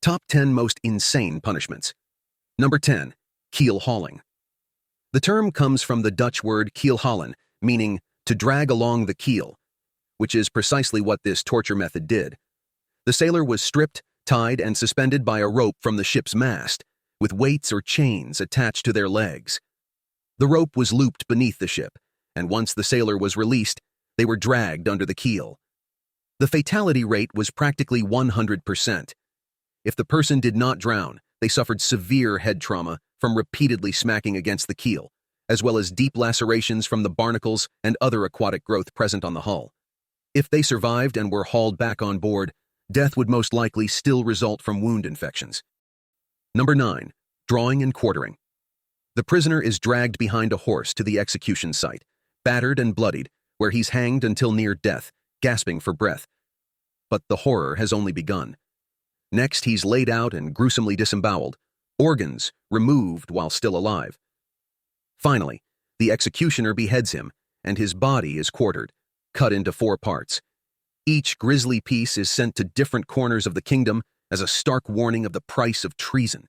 Top 10 Most Insane Punishments. Number 10. Keelhauling. The term comes from the Dutch word keelhaulen, meaning to drag along the keel, which is precisely what this torture method did. The sailor was stripped, tied, and suspended by a rope from the ship's mast, with weights or chains attached to their legs. The rope was looped beneath the ship, and once the sailor was released, they were dragged under the keel. The fatality rate was practically 100%. If the person did not drown, they suffered severe head trauma from repeatedly smacking against the keel, as well as deep lacerations from the barnacles and other aquatic growth present on the hull. If they survived and were hauled back on board, death would most likely still result from wound infections. Number 9. Drawing and quartering. The prisoner is dragged behind a horse to the execution site, battered and bloodied, where he's hanged until near death, gasping for breath. But the horror has only begun. Next, he's laid out and gruesomely disemboweled, organs removed while still alive. Finally, the executioner beheads him, and his body is quartered, cut into 4 parts. Each grisly piece is sent to different corners of the kingdom as a stark warning of the price of treason.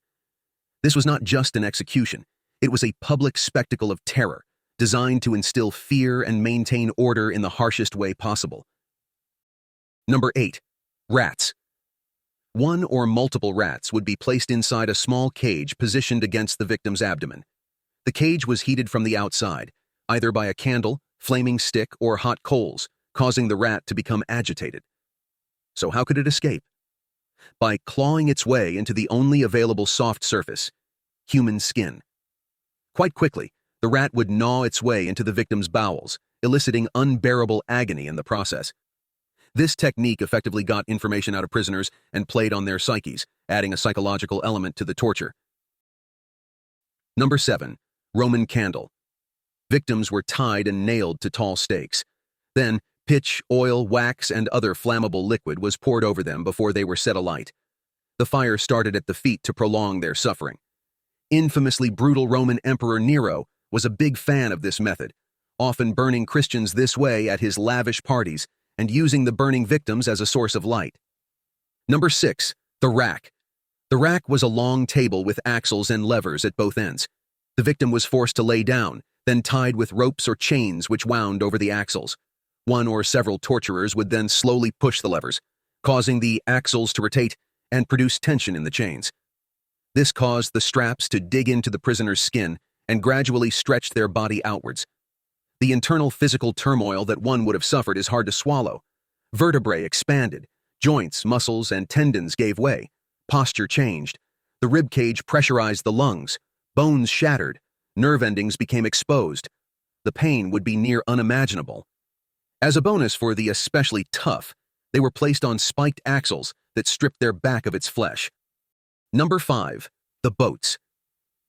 This was not just an execution, it was a public spectacle of terror, designed to instill fear and maintain order in the harshest way possible. Number 8. Rats. One or multiple rats would be placed inside a small cage positioned against the victim's abdomen. The cage was heated from the outside, either by a candle, flaming stick, or hot coals, causing the rat to become agitated. So how could it escape? By clawing its way into the only available soft surface, human skin. Quite quickly, the rat would gnaw its way into the victim's bowels, eliciting unbearable agony in the process. This technique effectively got information out of prisoners and played on their psyches, adding a psychological element to the torture. Number 7. Roman candle. Victims were tied and nailed to tall stakes. Then, pitch, oil, wax, and other flammable liquid was poured over them before they were set alight. The fire started at the feet to prolong their suffering. Infamously brutal Roman Emperor Nero was a big fan of this method, often burning Christians this way at his lavish parties and using the burning victims as a source of light. Number 6. The rack. The rack was a long table with axles and levers at both ends. The victim was forced to lay down, then tied with ropes or chains which wound over the axles. One or several torturers would then slowly push the levers, causing the axles to rotate and produce tension in the chains. This caused the straps to dig into the prisoner's skin and gradually stretched their body outwards. The internal physical turmoil that one would have suffered is hard to swallow. Vertebrae expanded, joints, muscles, and tendons gave way, posture changed, the rib cage pressurized the lungs, bones shattered, nerve endings became exposed. The pain would be near unimaginable. As a bonus for the especially tough, they were placed on spiked axles that stripped their back of its flesh. Number 5. The boats.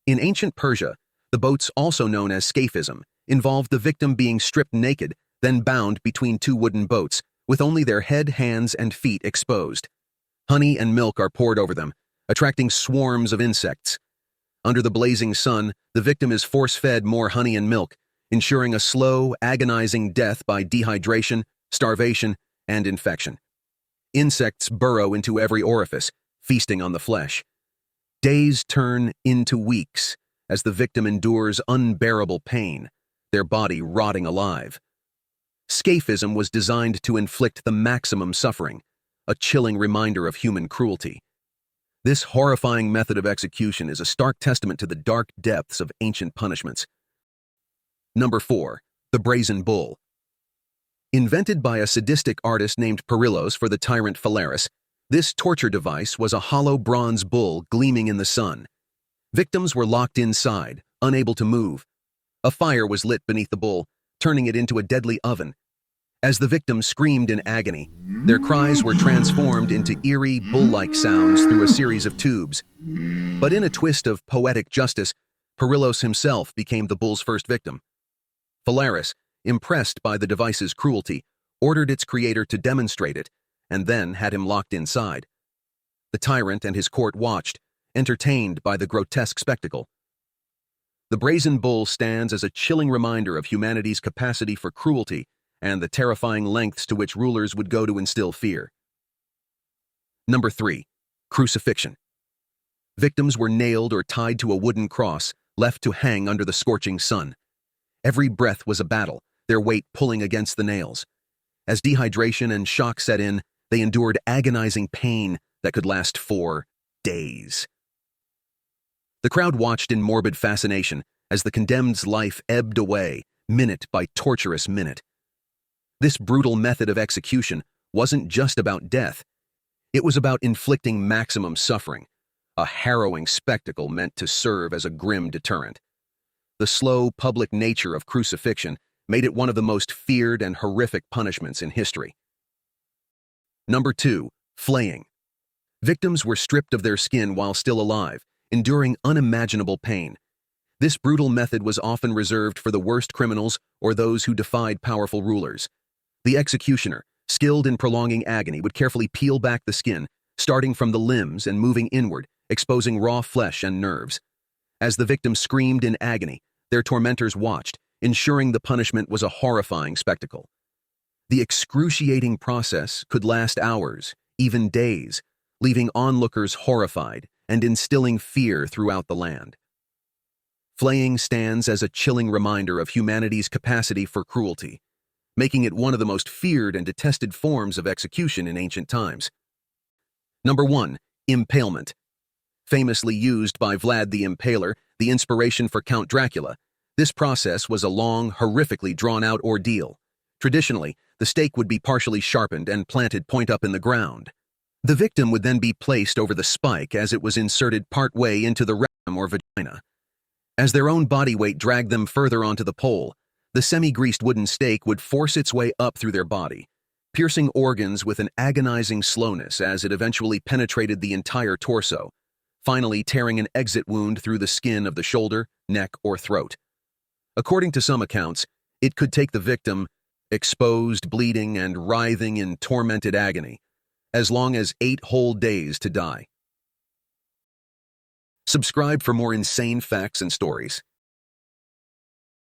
In ancient Persia, the boats, also known as scaphism, involved the victim being stripped naked, then bound between 2 wooden boats, with only their head, hands, and feet exposed. Honey and milk are poured over them, attracting swarms of insects. Under the blazing sun, the victim is force-fed more honey and milk, ensuring a slow, agonizing death by dehydration, starvation, and infection. Insects burrow into every orifice, feasting on the flesh. Days turn into weeks as the victim endures unbearable pain, their body rotting alive. Scaphism was designed to inflict the maximum suffering, a chilling reminder of human cruelty. This horrifying method of execution is a stark testament to the dark depths of ancient punishments. Number 4. The Brazen Bull. Invented by a sadistic artist named Perillos for the tyrant Phalaris, this torture device was a hollow bronze bull gleaming in the sun. Victims were locked inside, unable to move. A fire was lit beneath the bull, turning it into a deadly oven. As the victims screamed in agony, their cries were transformed into eerie, bull-like sounds through a series of tubes. But in a twist of poetic justice, Perillos himself became the bull's first victim. Phalaris, impressed by the device's cruelty, ordered its creator to demonstrate it, and then had him locked inside. The tyrant and his court watched, entertained by the grotesque spectacle. The Brazen Bull stands as a chilling reminder of humanity's capacity for cruelty and the terrifying lengths to which rulers would go to instill fear. Number 3. Crucifixion. Victims were nailed or tied to a wooden cross, left to hang under the scorching sun. Every breath was a battle, their weight pulling against the nails. As dehydration and shock set in, they endured agonizing pain that could last for days. The crowd watched in morbid fascination as the condemned's life ebbed away, minute by torturous minute. This brutal method of execution wasn't just about death. It was about inflicting maximum suffering, a harrowing spectacle meant to serve as a grim deterrent. The slow, public nature of crucifixion made it one of the most feared and horrific punishments in history. Number 2. Flaying. Victims were stripped of their skin while still alive, enduring unimaginable pain. This brutal method was often reserved for the worst criminals or those who defied powerful rulers. The executioner, skilled in prolonging agony, would carefully peel back the skin, starting from the limbs and moving inward, exposing raw flesh and nerves. As the victim screamed in agony, their tormentors watched, ensuring the punishment was a horrifying spectacle. The excruciating process could last hours, even days, leaving onlookers horrified and instilling fear throughout the land. Flaying stands as a chilling reminder of humanity's capacity for cruelty, making it one of the most feared and detested forms of execution in ancient times. Number 1. Impalement. Famously used by Vlad the Impaler, the inspiration for Count Dracula, this process was a long, horrifically drawn-out ordeal. Traditionally, the stake would be partially sharpened and planted point up in the ground. The victim would then be placed over the spike as it was inserted partway into the rectum or vagina. As their own body weight dragged them further onto the pole, the semi-greased wooden stake would force its way up through their body, piercing organs with an agonizing slowness as it eventually penetrated the entire torso, finally tearing an exit wound through the skin of the shoulder, neck, or throat. According to some accounts, it could take the victim, exposed, bleeding, and writhing in tormented agony, as long as 8 whole days to die. Subscribe for more insane facts and stories.